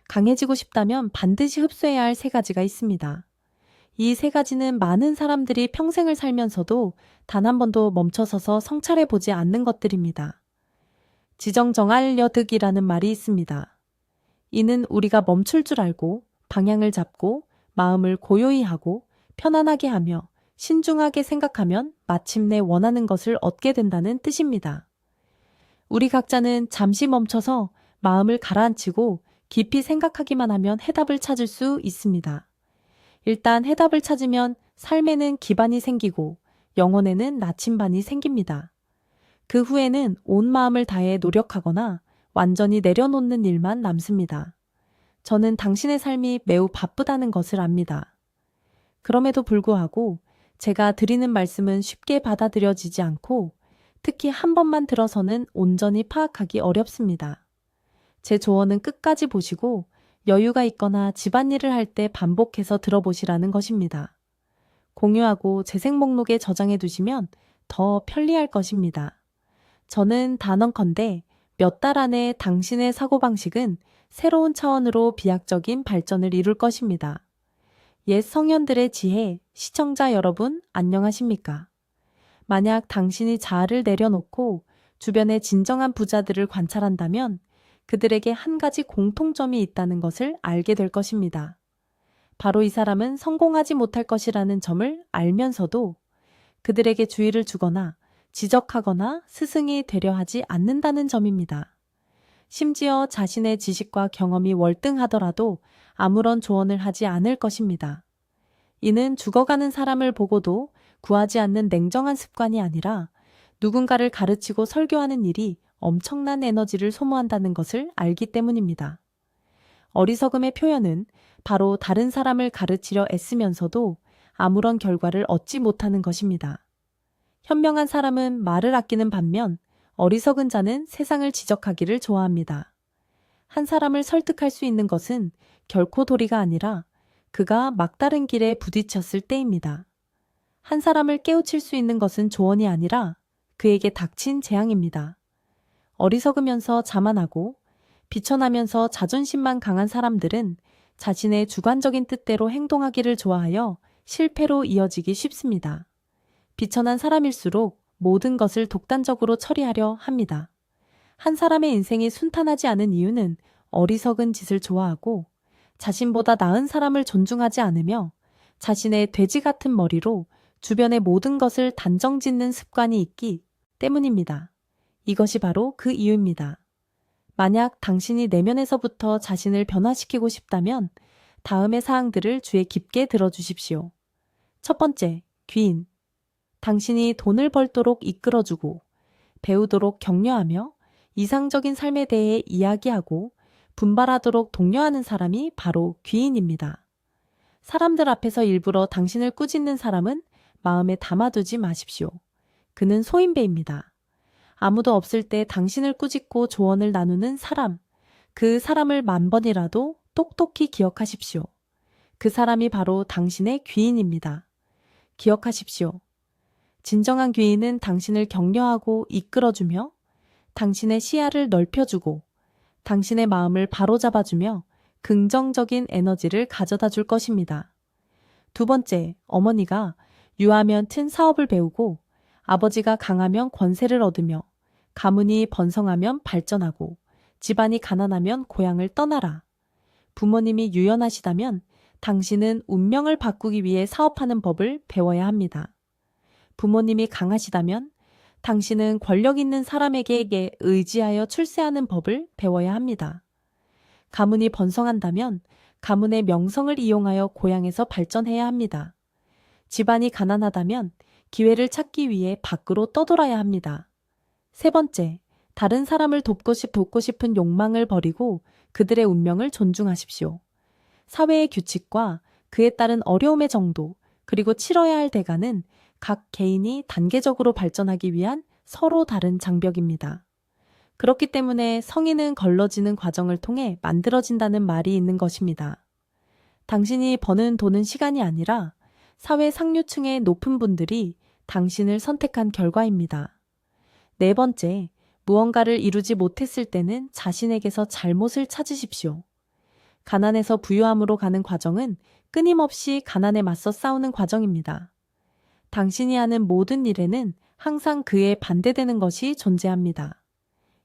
강해지고 싶다면 반드시 흡수해야 할 세 가지가 있습니다. 이 세 가지는 많은 사람들이 평생을 살면서도 단 한 번도 멈춰서서 성찰해 보지 않는 것들입니다. 지정정알여득이라는 말이 있습니다. 이는 우리가 멈출 줄 알고 방향을 잡고 마음을 고요히 하고 편안하게 하며 신중하게 생각하면 마침내 원하는 것을 얻게 된다는 뜻입니다. 우리 각자는 잠시 멈춰서 마음을 가라앉히고 깊이 생각하기만 하면 해답을 찾을 수 있습니다. 일단 해답을 찾으면 삶에는 기반이 생기고 영혼에는 나침반이 생깁니다. 그 후에는 온 마음을 다해 노력하거나 완전히 내려놓는 일만 남습니다. 저는 당신의 삶이 매우 바쁘다는 것을 압니다. 그럼에도 불구하고 제가 드리는 말씀은 쉽게 받아들여지지 않고 특히 한 번만 들어서는 온전히 파악하기 어렵습니다. 제 조언은 끝까지 보시고 여유가 있거나 집안일을 할 때 반복해서 들어보시라는 것입니다. 공유하고 재생 목록에 저장해 두시면 더 편리할 것입니다. 저는 단언컨대 몇 달 안에 당신의 사고방식은 새로운 차원으로 비약적인 발전을 이룰 것입니다. 옛 성현들의 지혜, 시청자 여러분 안녕하십니까? 만약 당신이 자아를 내려놓고 주변의 진정한 부자들을 관찰한다면 그들에게 한 가지 공통점이 있다는 것을 알게 될 것입니다. 바로 이 사람은 성공하지 못할 것이라는 점을 알면서도 그들에게 주의를 주거나 지적하거나 스승이 되려 하지 않는다는 점입니다. 심지어 자신의 지식과 경험이 월등하더라도 아무런 조언을 하지 않을 것입니다. 이는 죽어가는 사람을 보고도 구하지 않는 냉정한 습관이 아니라 누군가를 가르치고 설교하는 일이 엄청난 에너지를 소모한다는 것을 알기 때문입니다. 어리석음의 표현은 바로 다른 사람을 가르치려 애쓰면서도 아무런 결과를 얻지 못하는 것입니다. 현명한 사람은 말을 아끼는 반면 어리석은 자는 세상을 지적하기를 좋아합니다. 한 사람을 설득할 수 있는 것은 결코 도리가 아니라 그가 막다른 길에 부딪혔을 때입니다. 한 사람을 깨우칠 수 있는 것은 조언이 아니라 그에게 닥친 재앙입니다. 어리석으면서 자만하고 비천하면서 자존심만 강한 사람들은 자신의 주관적인 뜻대로 행동하기를 좋아하여 실패로 이어지기 쉽습니다. 비천한 사람일수록 모든 것을 독단적으로 처리하려 합니다. 한 사람의 인생이 순탄하지 않은 이유는 어리석은 짓을 좋아하고 자신보다 나은 사람을 존중하지 않으며 자신의 돼지 같은 머리로 주변의 모든 것을 단정짓는 습관이 있기 때문입니다. 이것이 바로 그 이유입니다. 만약 당신이 내면에서부터 자신을 변화시키고 싶다면 다음의 사항들을 주의 깊게 들어주십시오. 첫 번째, 귀인. 당신이 돈을 벌도록 이끌어주고 배우도록 격려하며 이상적인 삶에 대해 이야기하고 분발하도록 독려하는 사람이 바로 귀인입니다. 사람들 앞에서 일부러 당신을 꾸짖는 사람은 마음에 담아두지 마십시오. 그는 소인배입니다. 아무도 없을 때 당신을 꾸짖고 조언을 나누는 사람, 그 사람을 10,000번이라도 똑똑히 기억하십시오. 그 사람이 바로 당신의 귀인입니다. 기억하십시오. 진정한 귀인은 당신을 격려하고 이끌어주며 당신의 시야를 넓혀주고 당신의 마음을 바로잡아주며 긍정적인 에너지를 가져다 줄 것입니다. 두 번째, 어머니가 유하면 튼 사업을 배우고 아버지가 강하면 권세를 얻으며 가문이 번성하면 발전하고 집안이 가난하면 고향을 떠나라. 부모님이 유연하시다면 당신은 운명을 바꾸기 위해 사업하는 법을 배워야 합니다. 부모님이 강하시다면 당신은 권력 있는 사람에게 의지하여 출세하는 법을 배워야 합니다. 가문이 번성한다면 가문의 명성을 이용하여 고향에서 발전해야 합니다. 집안이 가난하다면 기회를 찾기 위해 밖으로 떠돌아야 합니다. 세 번째, 다른 사람을 돕고 싶은 욕망을 버리고 그들의 운명을 존중하십시오. 사회의 규칙과 그에 따른 어려움의 정도, 그리고 치러야 할 대가는 각 개인이 단계적으로 발전하기 위한 서로 다른 장벽입니다. 그렇기 때문에 성인은 걸러지는 과정을 통해 만들어진다는 말이 있는 것입니다. 당신이 버는 돈은 시간이 아니라 사회 상류층의 높은 분들이 당신을 선택한 결과입니다. 네 번째, 무언가를 이루지 못했을 때는 자신에게서 잘못을 찾으십시오. 가난에서 부유함으로 가는 과정은 끊임없이 가난에 맞서 싸우는 과정입니다. 당신이 하는 모든 일에는 항상 그에 반대되는 것이 존재합니다.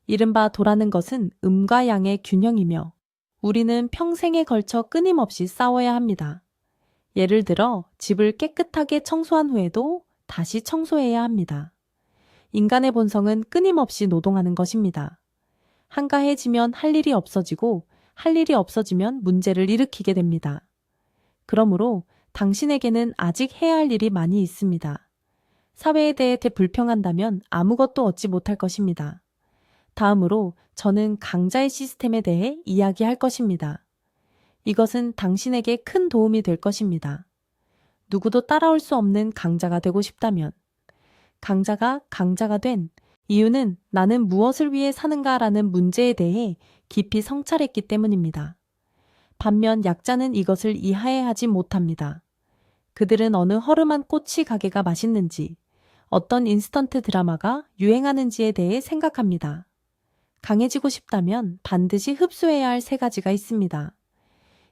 이른바 도라는 것은 음과 양의 균형이며 우리는 평생에 걸쳐 끊임없이 싸워야 합니다. 예를 들어 집을 깨끗하게 청소한 후에도 다시 청소해야 합니다. 인간의 본성은 끊임없이 노동하는 것입니다. 한가해지면 할 일이 없어지고 할 일이 없어지면 문제를 일으키게 됩니다. 그러므로 당신에게는 아직 해야 할 일이 많이 있습니다. 사회에 대해 불평한다면 아무것도 얻지 못할 것입니다. 다음으로 저는 강자의 시스템에 대해 이야기할 것입니다. 이것은 당신에게 큰 도움이 될 것입니다. 누구도 따라올 수 없는 강자가 되고 싶다면 강자가 된 이유는 나는 무엇을 위해 사는가라는 문제에 대해 깊이 성찰했기 때문입니다. 반면 약자는 이것을 이해하지 못합니다. 그들은 어느 허름한 꼬치 가게가 맛있는지, 어떤 인스턴트 드라마가 유행하는지에 대해 생각합니다. 강해지고 싶다면 반드시 흡수해야 할 세 가지가 있습니다.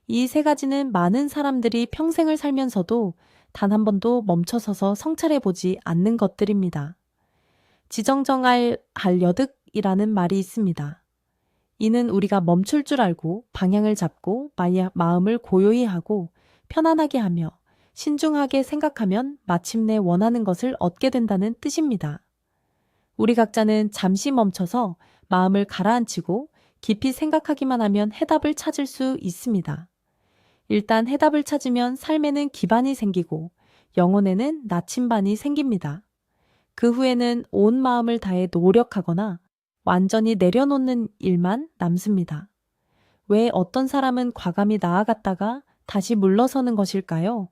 이 세 가지는 많은 사람들이 평생을 살면서도 단 한 번도 멈춰서서 성찰해보지 않는 것들입니다. 지정정할 한여득이라는 말이 있습니다. 이는 우리가 멈출 줄 알고 방향을 잡고 마음을 고요히 하고 편안하게 하며 신중하게 생각하면 마침내 원하는 것을 얻게 된다는 뜻입니다. 우리 각자는 잠시 멈춰서 마음을 가라앉히고 깊이 생각하기만 하면 해답을 찾을 수 있습니다. 일단 해답을 찾으면 삶에는 기반이 생기고 영혼에는 나침반이 생깁니다. 그 후에는 온 마음을 다해 노력하거나 완전히 내려놓는 일만 남습니다. 왜 어떤 사람은 과감히 나아갔다가 다시 물러서는 것일까요?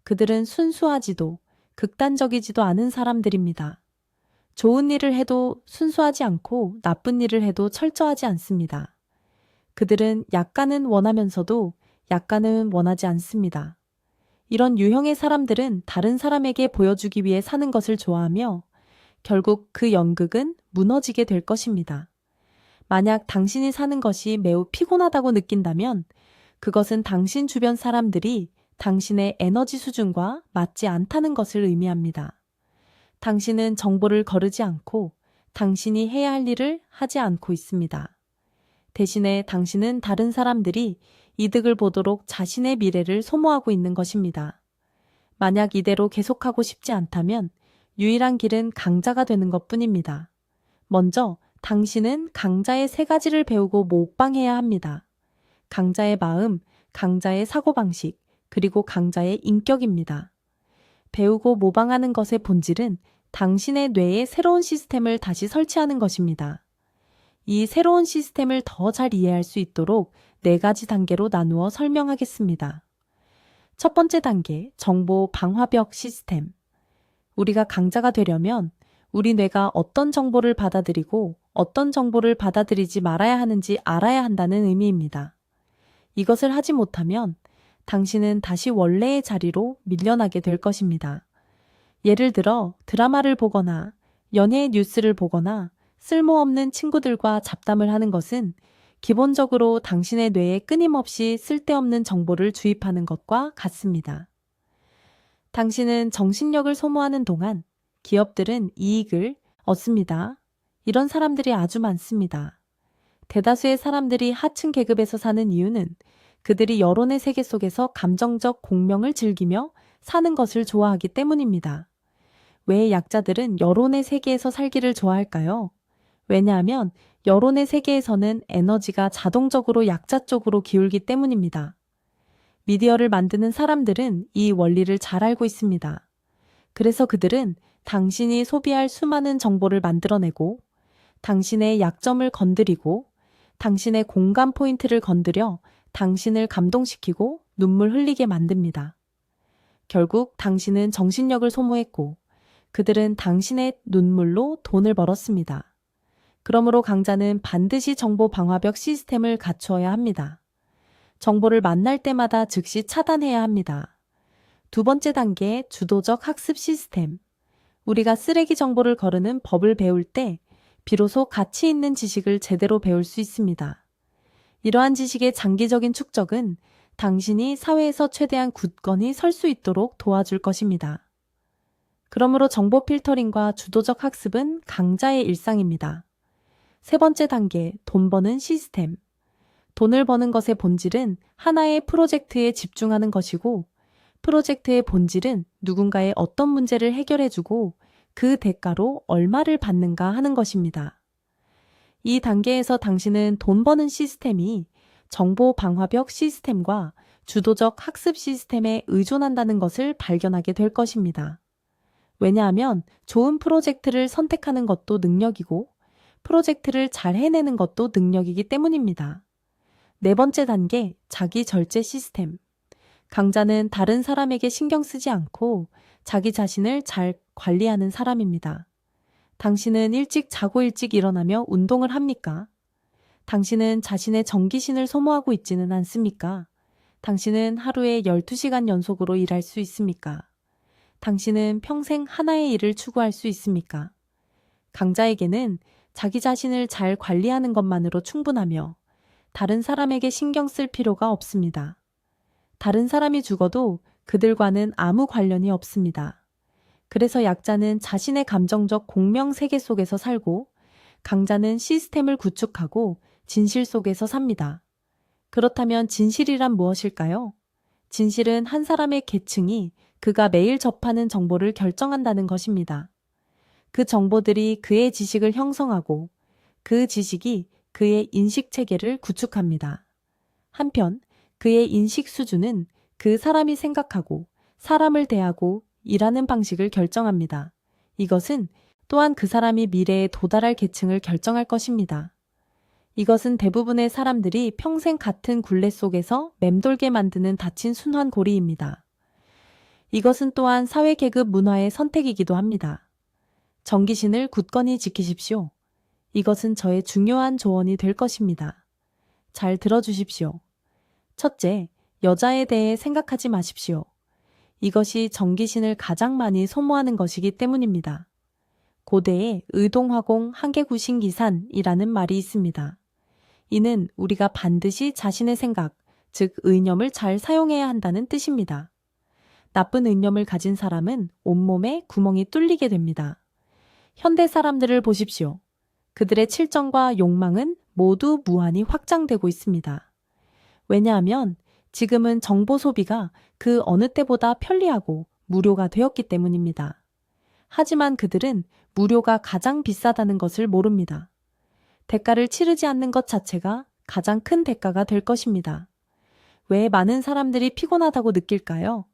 그들은 순수하지도 극단적이지도 않은 사람들입니다. 좋은 일을 해도 순수하지 않고 나쁜 일을 해도 철저하지 않습니다. 그들은 약간은 원하면서도 약간은 원하지 않습니다. 이런 유형의 사람들은 다른 사람에게 보여주기 위해 사는 것을 좋아하며 결국 그 연극은 무너지게 될 것입니다. 만약 당신이 사는 것이 매우 피곤하다고 느낀다면 그것은 당신 주변 사람들이 당신의 에너지 수준과 맞지 않다는 것을 의미합니다. 당신은 정보를 거르지 않고 당신이 해야 할 일을 하지 않고 있습니다. 대신에 당신은 다른 사람들이 이득을 보도록 자신의 미래를 소모하고 있는 것입니다. 만약 이대로 계속하고 싶지 않다면 유일한 길은 강자가 되는 것뿐입니다. 먼저 당신은 강자의 세 가지를 배우고 모방해야 합니다. 강자의 마음, 강자의 사고방식, 그리고 강자의 인격입니다. 배우고 모방하는 것의 본질은 당신의 뇌에 새로운 시스템을 다시 설치하는 것입니다. 이 새로운 시스템을 더 잘 이해할 수 있도록 4가지 단계로 나누어 설명하겠습니다. 첫 번째 단계, 정보 방화벽 시스템. 우리가 강자가 되려면 우리 뇌가 어떤 정보를 받아들이고 어떤 정보를 받아들이지 말아야 하는지 알아야 한다는 의미입니다. 이것을 하지 못하면 당신은 다시 원래의 자리로 밀려나게 될 것입니다. 예를 들어 드라마를 보거나 연예 뉴스를 보거나 쓸모없는 친구들과 잡담을 하는 것은 기본적으로 당신의 뇌에 끊임없이 쓸데없는 정보를 주입하는 것과 같습니다. 당신은 정신력을 소모하는 동안 기업들은 이익을 얻습니다. 이런 사람들이 아주 많습니다. 대다수의 사람들이 하층 계급에서 사는 이유는 그들이 여론의 세계 속에서 감정적 공명을 즐기며 사는 것을 좋아하기 때문입니다. 왜 약자들은 여론의 세계에서 살기를 좋아할까요? 왜냐하면 여론의 세계에서는 에너지가 자동적으로 약자 쪽으로 기울기 때문입니다. 미디어를 만드는 사람들은 이 원리를 잘 알고 있습니다. 그래서 그들은 당신이 소비할 수많은 정보를 만들어내고 당신의 약점을 건드리고 당신의 공감 포인트를 건드려 당신을 감동시키고 눈물 흘리게 만듭니다. 결국 당신은 정신력을 소모했고 그들은 당신의 눈물로 돈을 벌었습니다. 그러므로 강자는 반드시 정보 방화벽 시스템을 갖추어야 합니다. 정보를 만날 때마다 즉시 차단해야 합니다. 두 번째 단계, 주도적 학습 시스템. 우리가 쓰레기 정보를 거르는 법을 배울 때 비로소 가치 있는 지식을 제대로 배울 수 있습니다. 이러한 지식의 장기적인 축적은 당신이 사회에서 최대한 굳건히 설 수 있도록 도와줄 것입니다. 그러므로 정보 필터링과 주도적 학습은 강자의 일상입니다. 세 번째 단계, 돈 버는 시스템. 돈을 버는 것의 본질은 하나의 프로젝트에 집중하는 것이고, 프로젝트의 본질은 누군가의 어떤 문제를 해결해주고 그 대가로 얼마를 받는가 하는 것입니다. 이 단계에서 당신은 돈 버는 시스템이 정보 방화벽 시스템과 주도적 학습 시스템에 의존한다는 것을 발견하게 될 것입니다. 왜냐하면 좋은 프로젝트를 선택하는 것도 능력이고 프로젝트를 잘 해내는 것도 능력이기 때문입니다. 네 번째 단계, 자기 절제 시스템. 강자는 다른 사람에게 신경 쓰지 않고 자기 자신을 잘 관리하는 사람입니다. 당신은 일찍 자고 일찍 일어나며 운동을 합니까? 당신은 자신의 정기신을 소모하고 있지는 않습니까? 당신은 하루에 12시간 연속으로 일할 수 있습니까? 당신은 평생 하나의 일을 추구할 수 있습니까? 강자에게는 자기 자신을 잘 관리하는 것만으로 충분하며 다른 사람에게 신경 쓸 필요가 없습니다. 다른 사람이 죽어도 그들과는 아무 관련이 없습니다. 그래서 약자는 자신의 감정적 공명 세계 속에서 살고 강자는 시스템을 구축하고 진실 속에서 삽니다. 그렇다면 진실이란 무엇일까요? 진실은 한 사람의 계층이 그가 매일 접하는 정보를 결정한다는 것입니다. 그 정보들이 그의 지식을 형성하고 그 지식이 그의 인식 체계를 구축합니다. 한편 그의 인식 수준은 그 사람이 생각하고 사람을 대하고 일하는 방식을 결정합니다. 이것은 또한 그 사람이 미래에 도달할 계층을 결정할 것입니다. 이것은 대부분의 사람들이 평생 같은 굴레 속에서 맴돌게 만드는 닫힌 순환고리입니다. 이것은 또한 사회계급 문화의 선택이기도 합니다. 정기신을 굳건히 지키십시오. 이것은 저의 중요한 조언이 될 것입니다. 잘 들어주십시오. 첫째, 여자에 대해 생각하지 마십시오. 이것이 정기신을 가장 많이 소모하는 것이기 때문입니다. 고대에 의동화공 한계구신기산이라는 말이 있습니다. 이는 우리가 반드시 자신의 생각, 즉 의념을 잘 사용해야 한다는 뜻입니다. 나쁜 의념을 가진 사람은 온몸에 구멍이 뚫리게 됩니다. 현대 사람들을 보십시오. 그들의 칠정과 욕망은 모두 무한히 확장되고 있습니다. 왜냐하면 지금은 정보 소비가 그 어느 때보다 편리하고 무료가 되었기 때문입니다. 하지만 그들은 무료가 가장 비싸다는 것을 모릅니다. 대가를 치르지 않는 것 자체가 가장 큰 대가가 될 것입니다. 왜 많은 사람들이 피곤하다고 느낄까요?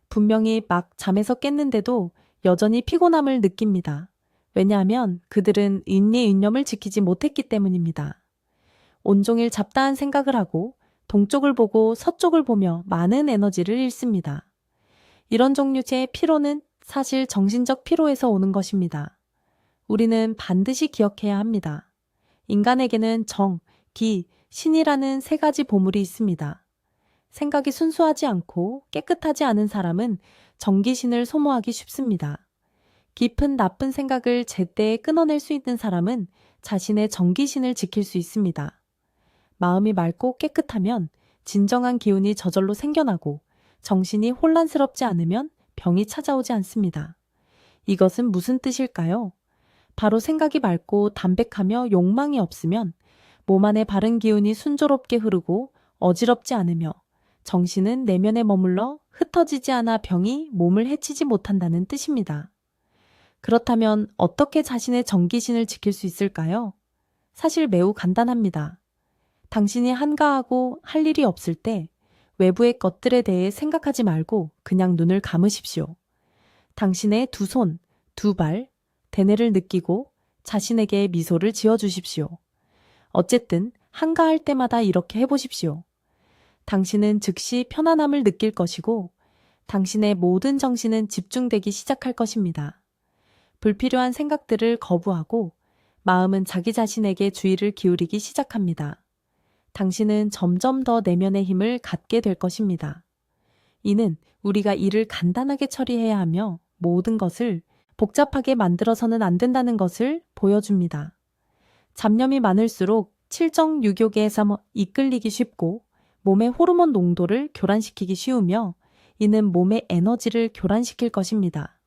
분명히 막 잠에서 깼는데도 여전히 피곤함을 느낍니다. 왜냐하면 그들은 인내인념을 지키지 못했기 때문입니다. 온종일 잡다한 생각을 하고 동쪽을 보고 서쪽을 보며 많은 에너지를 잃습니다. 이런 종류의 피로는 사실 정신적 피로에서 오는 것입니다. 우리는 반드시 기억해야 합니다. 인간에게는 정, 기, 신이라는 세 가지 보물이 있습니다. 생각이 순수하지 않고 깨끗하지 않은 사람은 정기신을 소모하기 쉽습니다. 깊은 나쁜 생각을 제때에 끊어낼 수 있는 사람은 자신의 정기신을 지킬 수 있습니다. 마음이 맑고 깨끗하면 진정한 기운이 저절로 생겨나고 정신이 혼란스럽지 않으면 병이 찾아오지 않습니다. 이것은 무슨 뜻일까요? 바로 생각이 맑고 담백하며 욕망이 없으면 몸 안에 바른 기운이 순조롭게 흐르고 어지럽지 않으며 정신은 내면에 머물러 흩어지지 않아 병이 몸을 해치지 못한다는 뜻입니다. 그렇다면 어떻게 자신의 정기신을 지킬 수 있을까요? 사실 매우 간단합니다. 당신이 한가하고 할 일이 없을 때 외부의 것들에 대해 생각하지 말고 그냥 눈을 감으십시오. 당신의 두 손, 두 발, 대뇌를 느끼고 자신에게 미소를 지어주십시오. 어쨌든 한가할 때마다 이렇게 해보십시오. 당신은 즉시 편안함을 느낄 것이고 당신의 모든 정신은 집중되기 시작할 것입니다. 불필요한 생각들을 거부하고 마음은 자기 자신에게 주의를 기울이기 시작합니다. 당신은 점점 더 내면의 힘을 갖게 될 것입니다. 이는 우리가 일을 간단하게 처리해야 하며 모든 것을 복잡하게 만들어서는 안 된다는 것을 보여줍니다. 잡념이 많을수록 칠정 유교계에서 이끌리기 쉽고 몸의 호르몬 농도를 교란시키기 쉬우며 이는 몸의 에너지를 교란시킬 것입니다.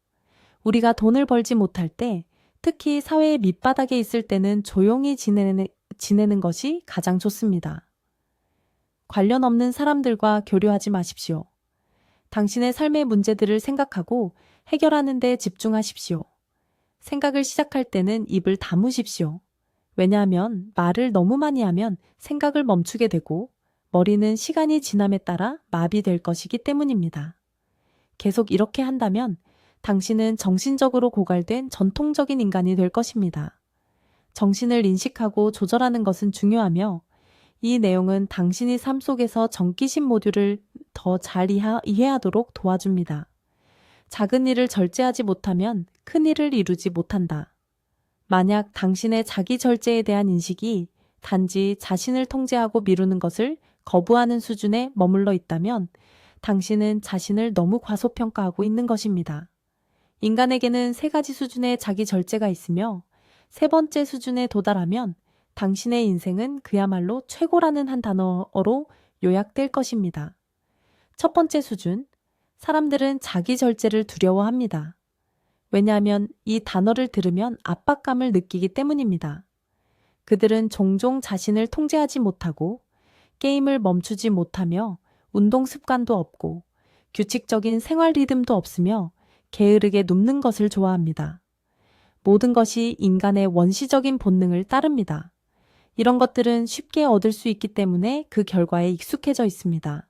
우리가 돈을 벌지 못할 때, 특히 사회의 밑바닥에 있을 때는 조용히 지내는 것이 가장 좋습니다. 관련 없는 사람들과 교류하지 마십시오. 당신의 삶의 문제들을 생각하고 해결하는 데 집중하십시오. 생각을 시작할 때는 입을 다무십시오. 왜냐하면 말을 너무 많이 하면 생각을 멈추게 되고 머리는 시간이 지남에 따라 마비될 것이기 때문입니다. 계속 이렇게 한다면 당신은 정신적으로 고갈된 전통적인 인간이 될 것입니다. 정신을 인식하고 조절하는 것은 중요하며 이 내용은 당신이 삶 속에서 정기신 모듈을 더 잘 이해하도록 도와줍니다. 작은 일을 절제하지 못하면 큰 일을 이루지 못한다. 만약 당신의 자기 절제에 대한 인식이 단지 자신을 통제하고 미루는 것을 거부하는 수준에 머물러 있다면 당신은 자신을 너무 과소평가하고 있는 것입니다. 인간에게는 3가지 수준의 자기 절제가 있으며 3번째 수준에 도달하면 당신의 인생은 그야말로 최고라는 한 단어로 요약될 것입니다. 첫 번째 수준, 사람들은 자기 절제를 두려워합니다. 왜냐하면 이 단어를 들으면 압박감을 느끼기 때문입니다. 그들은 종종 자신을 통제하지 못하고 게임을 멈추지 못하며 운동 습관도 없고 규칙적인 생활 리듬도 없으며 게으르게 눕는 것을 좋아합니다. 모든 것이 인간의 원시적인 본능을 따릅니다. 이런 것들은 쉽게 얻을 수 있기 때문에 그 결과에 익숙해져 있습니다.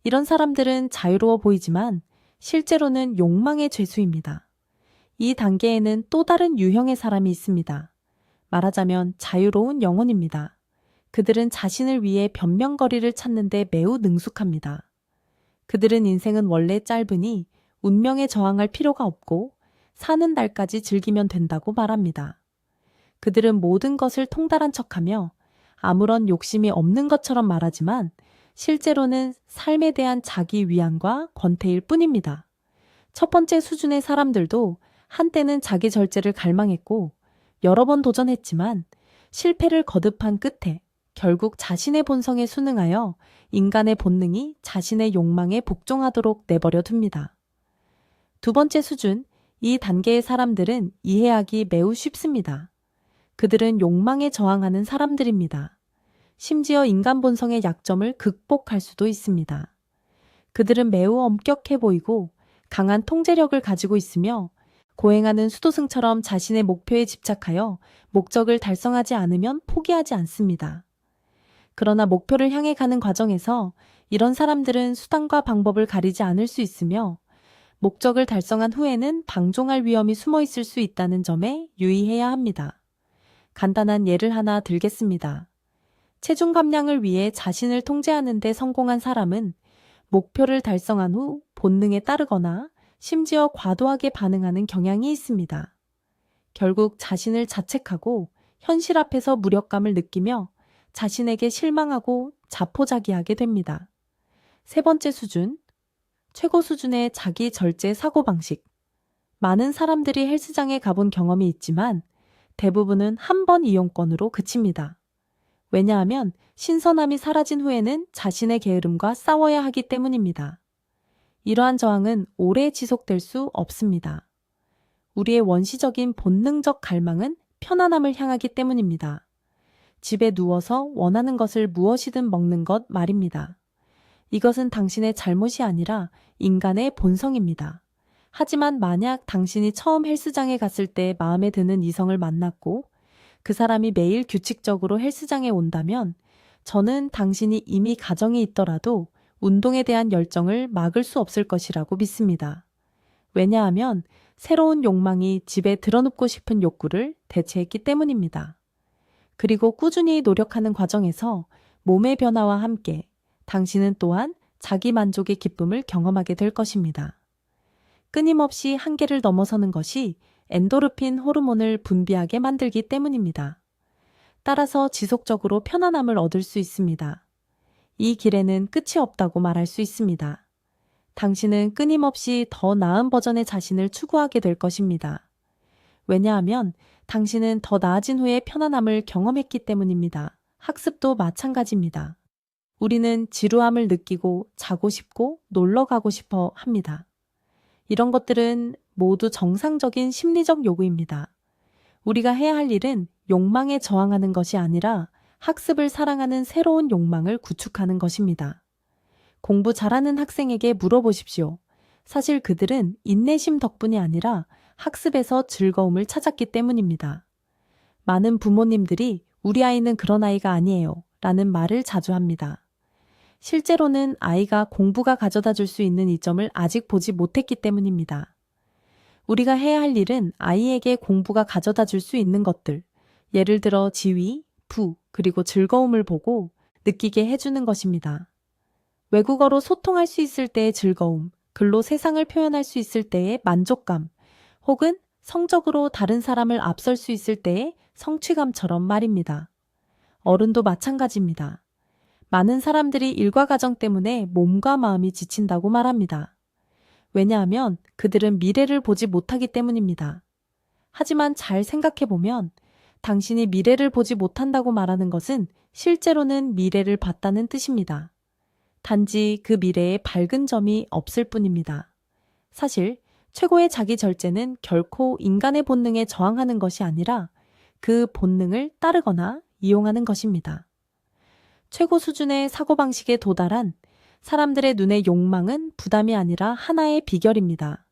이런 사람들은 자유로워 보이지만 실제로는 욕망의 죄수입니다. 이 단계에는 또 다른 유형의 사람이 있습니다. 말하자면 자유로운 영혼입니다. 그들은 자신을 위해 변명거리를 찾는 데 매우 능숙합니다. 그들은 인생은 원래 짧으니 운명에 저항할 필요가 없고 사는 날까지 즐기면 된다고 말합니다. 그들은 모든 것을 통달한 척하며 아무런 욕심이 없는 것처럼 말하지만 실제로는 삶에 대한 자기 위안과 권태일 뿐입니다. 첫 번째 수준의 사람들도 한때는 자기 절제를 갈망했고 여러 번 도전했지만 실패를 거듭한 끝에 결국 자신의 본성에 순응하여 인간의 본능이 자신의 욕망에 복종하도록 내버려 둡니다. 두 번째 수준, 이 단계의 사람들은 이해하기 매우 쉽습니다. 그들은 욕망에 저항하는 사람들입니다. 심지어 인간 본성의 약점을 극복할 수도 있습니다. 그들은 매우 엄격해 보이고 강한 통제력을 가지고 있으며 고행하는 수도승처럼 자신의 목표에 집착하여 목적을 달성하지 않으면 포기하지 않습니다. 그러나 목표를 향해 가는 과정에서 이런 사람들은 수단과 방법을 가리지 않을 수 있으며 목적을 달성한 후에는 방종할 위험이 숨어 있을 수 있다는 점에 유의해야 합니다. 간단한 예를 하나 들겠습니다. 체중 감량을 위해 자신을 통제하는 데 성공한 사람은 목표를 달성한 후 본능에 따르거나 심지어 과도하게 반응하는 경향이 있습니다. 결국 자신을 자책하고 현실 앞에서 무력감을 느끼며 자신에게 실망하고 자포자기하게 됩니다. 세 번째 수준, 최고 수준의 자기 절제 사고방식. 많은 사람들이 헬스장에 가본 경험이 있지만 대부분은 한 번 이용권으로 그칩니다. 왜냐하면 신선함이 사라진 후에는 자신의 게으름과 싸워야 하기 때문입니다. 이러한 저항은 오래 지속될 수 없습니다. 우리의 원시적인 본능적 갈망은 편안함을 향하기 때문입니다. 집에 누워서 원하는 것을 무엇이든 먹는 것 말입니다. 이것은 당신의 잘못이 아니라 인간의 본성입니다. 하지만 만약 당신이 처음 헬스장에 갔을 때 마음에 드는 이성을 만났고 그 사람이 매일 규칙적으로 헬스장에 온다면 저는 당신이 이미 가정이 있더라도 운동에 대한 열정을 막을 수 없을 것이라고 믿습니다. 왜냐하면 새로운 욕망이 집에 드러눕고 싶은 욕구를 대체했기 때문입니다. 그리고 꾸준히 노력하는 과정에서 몸의 변화와 함께 당신은 또한 자기 만족의 기쁨을 경험하게 될 것입니다. 끊임없이 한계를 넘어서는 것이 엔도르핀 호르몬을 분비하게 만들기 때문입니다. 따라서 지속적으로 편안함을 얻을 수 있습니다. 이 길에는 끝이 없다고 말할 수 있습니다. 당신은 끊임없이 더 나은 버전의 자신을 추구하게 될 것입니다. 왜냐하면 당신은 더 나아진 후에 편안함을 경험했기 때문입니다. 학습도 마찬가지입니다. 우리는 지루함을 느끼고 자고 싶고 놀러 가고 싶어 합니다. 이런 것들은 모두 정상적인 심리적 요구입니다. 우리가 해야 할 일은 욕망에 저항하는 것이 아니라 학습을 사랑하는 새로운 욕망을 구축하는 것입니다. 공부 잘하는 학생에게 물어보십시오. 사실 그들은 인내심 덕분이 아니라 학습에서 즐거움을 찾았기 때문입니다. 많은 부모님들이 우리 아이는 그런 아이가 아니에요 라는 말을 자주 합니다. 실제로는 아이가 공부가 가져다 줄 수 있는 이점을 아직 보지 못했기 때문입니다. 우리가 해야 할 일은 아이에게 공부가 가져다 줄 수 있는 것들, 예를 들어 지위, 부, 그리고 즐거움을 보고 느끼게 해주는 것입니다. 외국어로 소통할 수 있을 때의 즐거움, 글로 세상을 표현할 수 있을 때의 만족감, 혹은 성적으로 다른 사람을 앞설 수 있을 때의 성취감처럼 말입니다. 어른도 마찬가지입니다. 많은 사람들이 일과 가정 때문에 몸과 마음이 지친다고 말합니다. 왜냐하면 그들은 미래를 보지 못하기 때문입니다. 하지만 잘 생각해보면 당신이 미래를 보지 못한다고 말하는 것은 실제로는 미래를 봤다는 뜻입니다. 단지 그 미래에 밝은 점이 없을 뿐입니다. 사실 최고의 자기 절제는 결코 인간의 본능에 저항하는 것이 아니라 그 본능을 따르거나 이용하는 것입니다. 최고 수준의 사고방식에 도달한 사람들의 눈에 욕망은 부담이 아니라 하나의 비결입니다.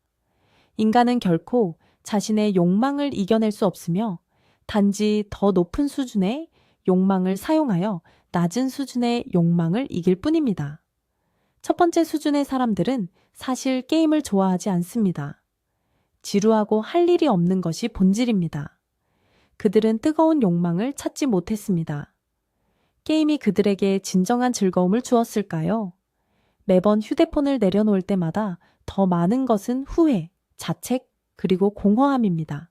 인간은 결코 자신의 욕망을 이겨낼 수 없으며 단지 더 높은 수준의 욕망을 사용하여 낮은 수준의 욕망을 이길 뿐입니다. 첫 번째 수준의 사람들은 사실 게임을 좋아하지 않습니다. 지루하고 할 일이 없는 것이 본질입니다. 그들은 뜨거운 욕망을 찾지 못했습니다. 게임이 그들에게 진정한 즐거움을 주었을까요? 매번 휴대폰을 내려놓을 때마다 더 많은 것은 후회, 자책, 그리고 공허함입니다.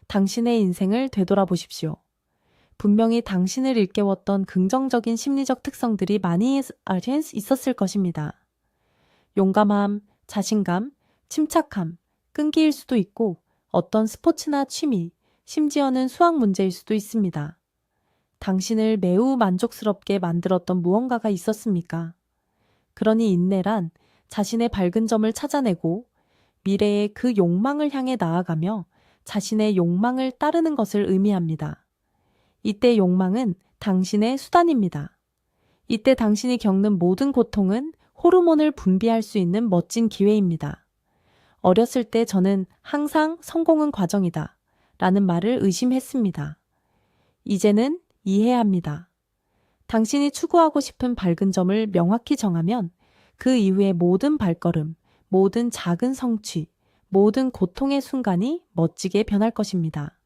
당신의 인생을 되돌아보십시오. 분명히 당신을 일깨웠던 긍정적인 심리적 특성들이 많이 있었을 것입니다. 용감함, 자신감, 침착함, 끈기일 수도 있고 어떤 스포츠나 취미, 심지어는 수학 문제일 수도 있습니다. 당신을 매우 만족스럽게 만들었던 무언가가 있었습니까? 그러니 인내란 자신의 밝은 점을 찾아내고 미래의 그 욕망을 향해 나아가며 자신의 욕망을 따르는 것을 의미합니다. 이때 욕망은 당신의 수단입니다. 이때 당신이 겪는 모든 고통은 호르몬을 분비할 수 있는 멋진 기회입니다. 어렸을 때 저는 항상 성공은 과정이다 라는 말을 의심했습니다. 이제는 이해합니다. 당신이 추구하고 싶은 밝은 점을 명확히 정하면 그 이후의 모든 발걸음, 모든 작은 성취, 모든 고통의 순간이 멋지게 변할 것입니다.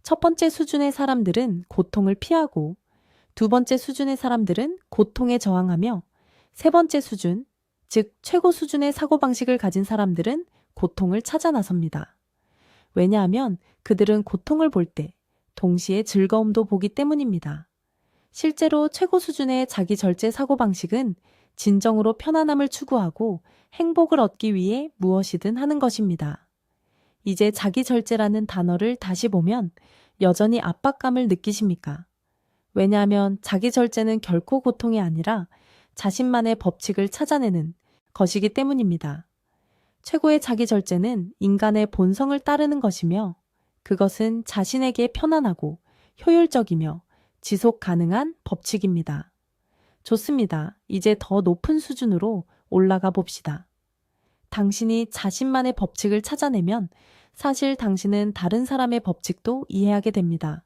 첫 번째 수준의 사람들은 고통을 피하고 두 번째 수준의 사람들은 고통에 저항하며 세 번째 수준, 즉 최고 수준의 사고방식을 가진 사람들은 고통을 찾아 나섭니다. 왜냐하면 그들은 고통을 볼 때 동시에 즐거움도 보기 때문입니다. 실제로 최고 수준의 자기 절제 사고방식은 진정으로 편안함을 추구하고 행복을 얻기 위해 무엇이든 하는 것입니다. 이제 자기 절제라는 단어를 다시 보면 여전히 압박감을 느끼십니까? 왜냐하면 자기 절제는 결코 고통이 아니라 자신만의 법칙을 찾아내는 것이기 때문입니다. 최고의 자기 절제는 인간의 본성을 따르는 것이며 그것은 자신에게 편안하고 효율적이며 지속 가능한 법칙입니다. 좋습니다. 이제 더 높은 수준으로 올라가 봅시다. 당신이 자신만의 법칙을 찾아내면 사실 당신은 다른 사람의 법칙도 이해하게 됩니다.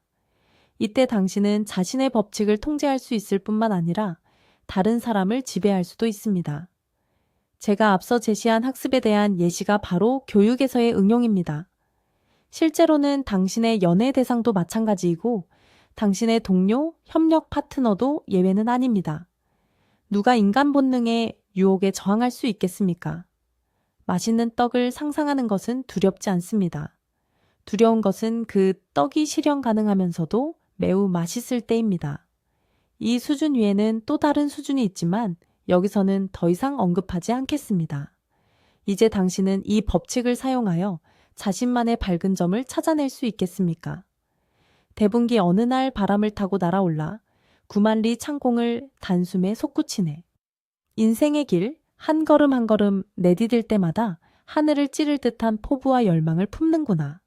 이때 당신은 자신의 법칙을 통제할 수 있을 뿐만 아니라 다른 사람을 지배할 수도 있습니다. 제가 앞서 제시한 학습에 대한 예시가 바로 교육에서의 응용입니다. 실제로는 당신의 연애 대상도 마찬가지이고 당신의 동료, 협력 파트너도 예외는 아닙니다. 누가 인간 본능의 유혹에 저항할 수 있겠습니까? 맛있는 떡을 상상하는 것은 두렵지 않습니다. 두려운 것은 그 떡이 실현 가능하면서도 매우 맛있을 때입니다. 이 수준 위에는 또 다른 수준이 있지만 여기서는 더 이상 언급하지 않겠습니다. 이제 당신은 이 법칙을 사용하여 자신만의 밝은 점을 찾아낼 수 있겠습니까? 대분기 어느 날 바람을 타고 날아올라 구만리 창공을 단숨에 솟구치네. 인생의 길, 한 걸음 한 걸음 내디딜 때마다 하늘을 찌를 듯한 포부와 열망을 품는구나.